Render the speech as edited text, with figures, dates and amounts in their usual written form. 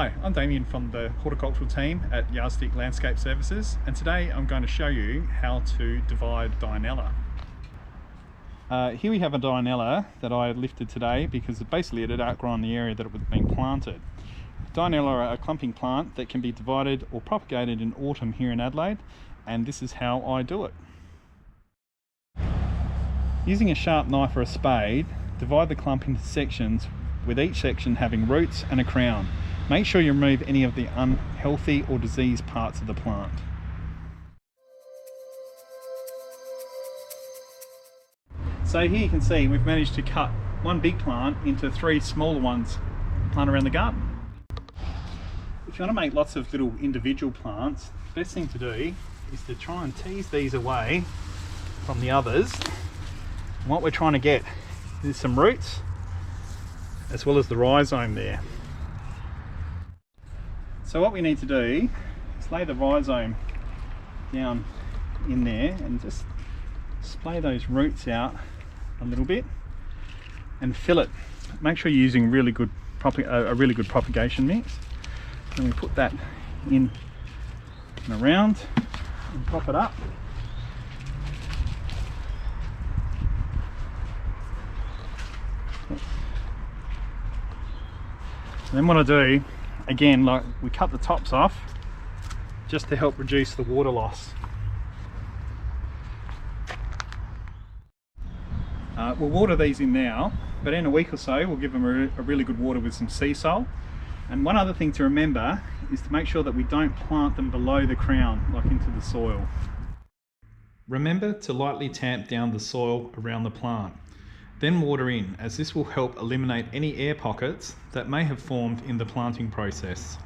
Hi, I'm Damien from the horticultural team at Yardstick Landscape Services, and today I'm going to show you how to divide Dianella. Here we have a Dianella that I lifted today because basically it had outgrown the area that it was being planted. Dianella are a clumping plant that can be divided or propagated in autumn here in Adelaide, and this is how I do it. Using a sharp knife or a spade, divide the clump into sections, with each section having roots and a crown. Make sure you remove any of the unhealthy or diseased parts of the plant. So here you can see we've managed to cut one big plant into three smaller ones to plant around the garden. If you want to make lots of little individual plants, the best thing to do is to try and tease these away from the others. And what we're trying to get is some roots as well as the rhizome there. So what we need to do is lay the rhizome down in there and just splay those roots out a little bit and fill it. Make sure you're using a really good propagation mix. And we put that in and around and prop it up. And then what I do, again, like we cut the tops off just to help reduce the water loss. We'll water these in now, but in a week or so we'll give them a really good water with some sea salt. And one other thing to remember is to make sure that we don't plant them below the crown, like into the soil. Remember to lightly tamp down the soil around the plant. Then water in, as this will help eliminate any air pockets that may have formed in the planting process.